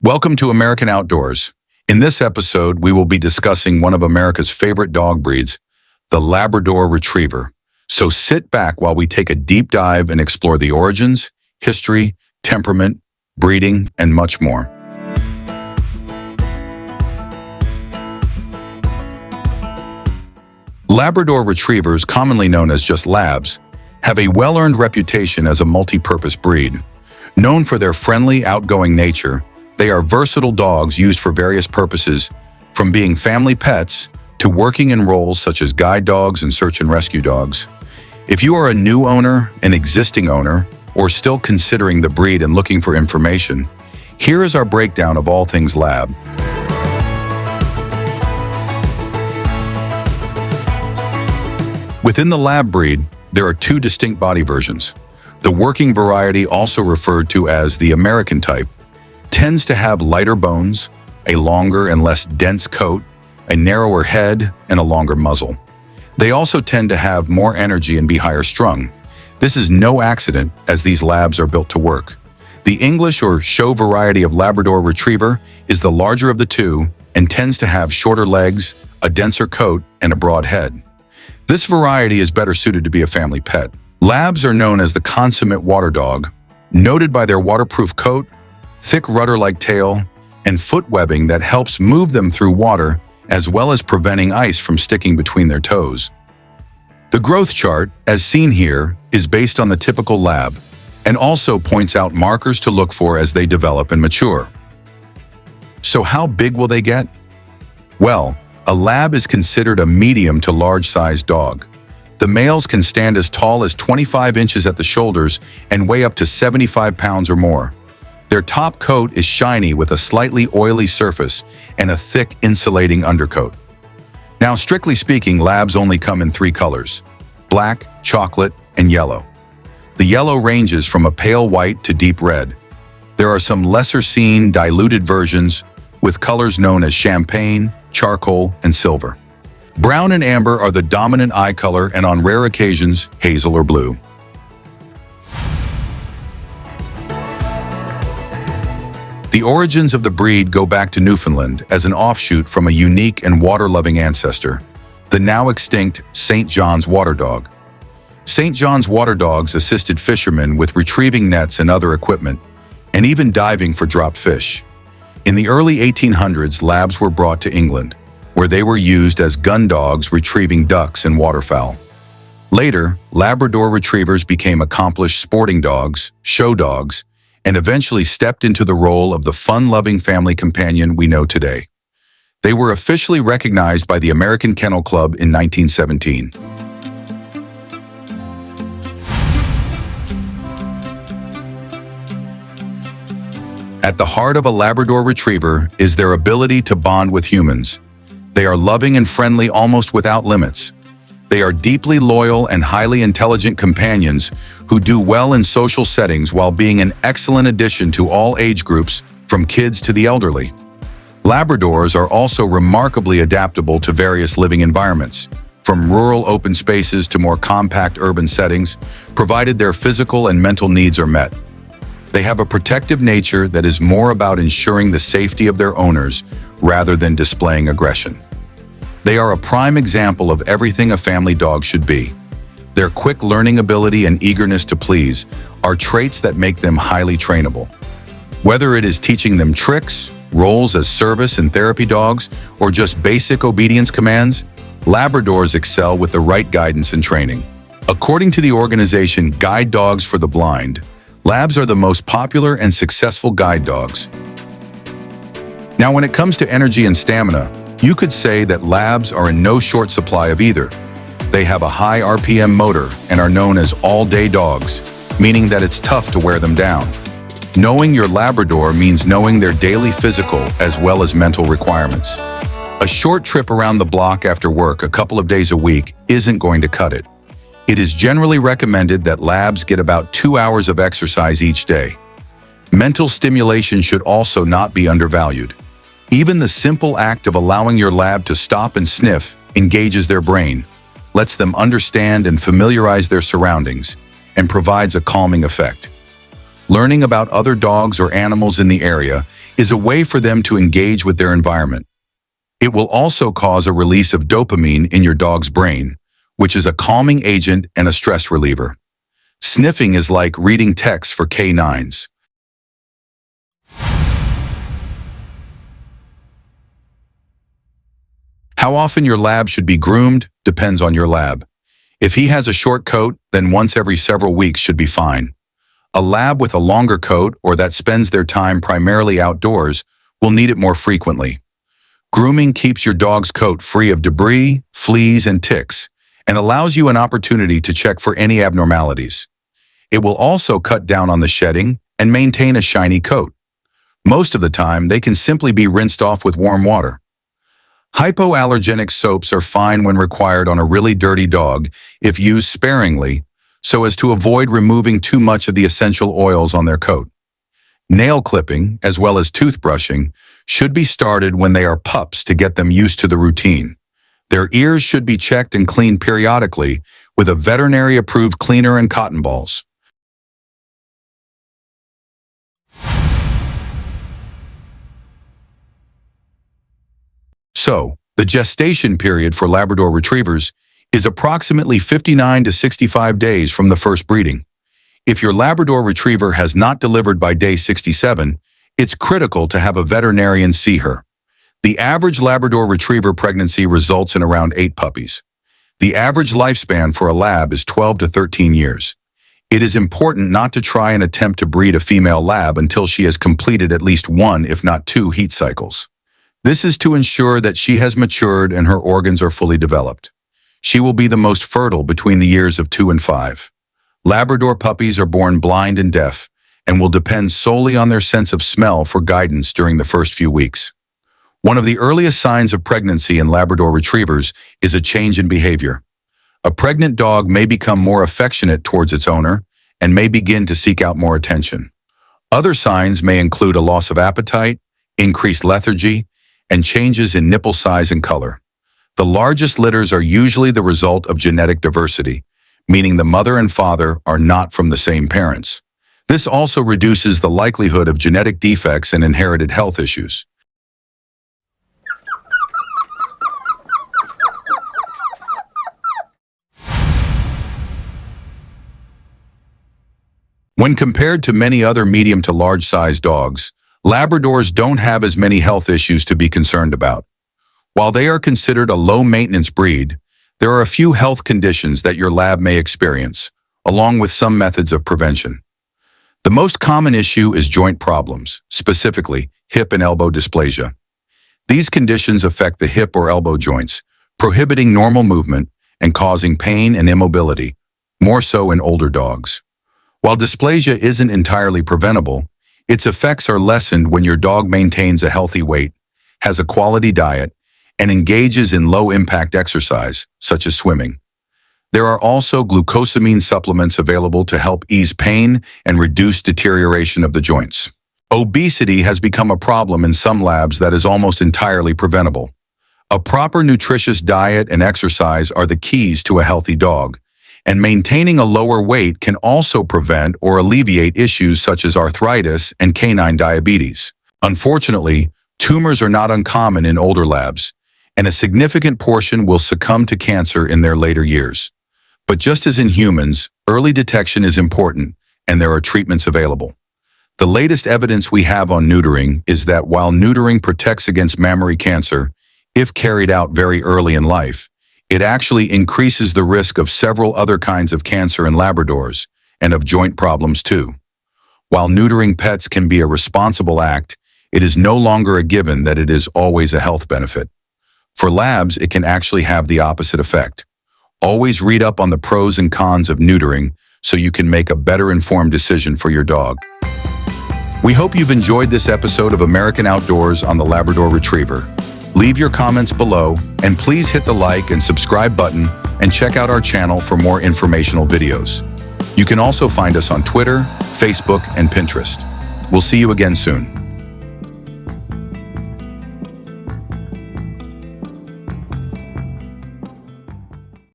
Welcome to American Outdoors. In this episode, we will be discussing one of America's favorite dog breeds, the Labrador Retriever. So sit back while we take a deep dive and explore the origins, history, temperament, breeding, and much more. Labrador Retrievers, commonly known as just Labs, have a well-earned reputation as a multi-purpose breed. Known for their friendly, outgoing nature, they are versatile dogs used for various purposes, from being family pets to working in roles such as guide dogs and search and rescue dogs. If you are a new owner, an existing owner, or still considering the breed and looking for information, here is our breakdown of all things Lab. Within the Lab breed, there are two distinct body versions. The working variety, also referred to as the American type, tends to have lighter bones, a longer and less dense coat, a narrower head, and a longer muzzle. They also tend to have more energy and be higher strung. This is no accident, as these Labs are built to work. The English or show variety of Labrador Retriever is the larger of the two and tends to have shorter legs, a denser coat, and a broad head. This variety is better suited to be a family pet. Labs are known as the consummate water dog, noted by their waterproof coat, thick rudder-like tail, and foot webbing that helps move them through water, as well as preventing ice from sticking between their toes. The growth chart, as seen here, is based on the typical Lab, and also points out markers to look for as they develop and mature. So how big will they get? Well, a Lab is considered a medium to large-sized dog. The males can stand as tall as 25 inches at the shoulders and weigh up to 75 pounds or more. Their top coat is shiny with a slightly oily surface and a thick insulating undercoat. Now, strictly speaking, Labs only come in three colors: black, chocolate, and yellow. The yellow ranges from a pale white to deep red. There are some lesser-seen, diluted versions with colors known as champagne, charcoal, and silver. Brown and amber are the dominant eye color, and on rare occasions, hazel or blue. The origins of the breed go back to Newfoundland as an offshoot from a unique and water-loving ancestor, the now extinct St. John's water dog. St. John's water dogs assisted fishermen with retrieving nets and other equipment, and even diving for dropped fish. In the early 1800s, Labs were brought to England, where they were used as gun dogs retrieving ducks and waterfowl. Later, Labrador Retrievers became accomplished sporting dogs, show dogs, and eventually stepped into the role of the fun-loving family companion we know today. They were officially recognized by the American Kennel Club in 1917. At the heart of a Labrador Retriever is their ability to bond with humans. They are loving and friendly almost without limits. They are deeply loyal and highly intelligent companions who do well in social settings while being an excellent addition to all age groups, from kids to the elderly. Labradors are also remarkably adaptable to various living environments, from rural open spaces to more compact urban settings, provided their physical and mental needs are met. They have a protective nature that is more about ensuring the safety of their owners rather than displaying aggression. They are a prime example of everything a family dog should be. Their quick learning ability and eagerness to please are traits that make them highly trainable. Whether it is teaching them tricks, roles as service and therapy dogs, or just basic obedience commands, Labradors excel with the right guidance and training. According to the organization Guide Dogs for the Blind, Labs are the most popular and successful guide dogs. Now, when it comes to energy and stamina, you could say that Labs are in no short supply of either. They have a high RPM motor and are known as all-day dogs, meaning that it's tough to wear them down. Knowing your Labrador means knowing their daily physical as well as mental requirements. A short trip around the block after work a couple of days a week isn't going to cut it. It is generally recommended that Labs get about 2 hours of exercise each day. Mental stimulation should also not be undervalued. Even the simple act of allowing your Lab to stop and sniff engages their brain, lets them understand and familiarize their surroundings, and provides a calming effect. Learning about other dogs or animals in the area is a way for them to engage with their environment. It will also cause a release of dopamine in your dog's brain, which is a calming agent and a stress reliever. Sniffing is like reading texts for canines. How often your lab should be groomed depends on your lab. If he has a short coat, then once every several weeks should be fine. A lab with a longer coat or that spends their time primarily outdoors will need it more frequently. Grooming keeps your dog's coat free of debris, fleas, and ticks, and allows you an opportunity to check for any abnormalities. It will also cut down on the shedding and maintain a shiny coat. Most of the time, they can simply be rinsed off with warm water. Hypoallergenic soaps are fine when required on a really dirty dog if used sparingly, so as to avoid removing too much of the essential oils on their coat. Nail clipping, as well as toothbrushing, should be started when they are pups to get them used to the routine. Their ears should be checked and cleaned periodically with a veterinary-approved cleaner and cotton balls. So, the gestation period for Labrador Retrievers is approximately 59 to 65 days from the first breeding. If your Labrador Retriever has not delivered by day 67, it's critical to have a veterinarian see her. The average Labrador Retriever pregnancy results in around 8 puppies. The average lifespan for a lab is 12 to 13 years. It is important not to try and attempt to breed a female lab until she has completed at least 1, if not 2, heat cycles. This is to ensure that she has matured and her organs are fully developed. She will be the most fertile between the years of 2 and 5. Labrador puppies are born blind and deaf and will depend solely on their sense of smell for guidance during the first few weeks. One of the earliest signs of pregnancy in Labrador Retrievers is a change in behavior. A pregnant dog may become more affectionate towards its owner and may begin to seek out more attention. Other signs may include a loss of appetite, increased lethargy, and changes in nipple size and color. The largest litters are usually the result of genetic diversity, meaning the mother and father are not from the same parents. This also reduces the likelihood of genetic defects and inherited health issues. When compared to many other medium to large-sized dogs, Labradors don't have as many health issues to be concerned about. While they are considered a low-maintenance breed, there are a few health conditions that your lab may experience, along with some methods of prevention. The most common issue is joint problems, specifically hip and elbow dysplasia. These conditions affect the hip or elbow joints, prohibiting normal movement and causing pain and immobility, more so in older dogs. While dysplasia isn't entirely preventable, its effects are lessened when your dog maintains a healthy weight, has a quality diet, and engages in low-impact exercise, such as swimming. There are also glucosamine supplements available to help ease pain and reduce deterioration of the joints. Obesity has become a problem in some labs that is almost entirely preventable. A proper nutritious diet and exercise are the keys to a healthy dog, and maintaining a lower weight can also prevent or alleviate issues such as arthritis and canine diabetes. Unfortunately, tumors are not uncommon in older labs, and a significant portion will succumb to cancer in their later years. But just as in humans, early detection is important, and there are treatments available. The latest evidence we have on neutering is that while neutering protects against mammary cancer, if carried out very early in life, it actually increases the risk of several other kinds of cancer in Labradors, and of joint problems too. While neutering pets can be a responsible act, it is no longer a given that it is always a health benefit. For labs, it can actually have the opposite effect. Always read up on the pros and cons of neutering so you can make a better informed decision for your dog. We hope you've enjoyed this episode of American Outdoors on the Labrador Retriever. Leave your comments below, and please hit the like and subscribe button and check out our channel for more informational videos. You can also find us on Twitter, Facebook, and Pinterest. We'll see you again soon.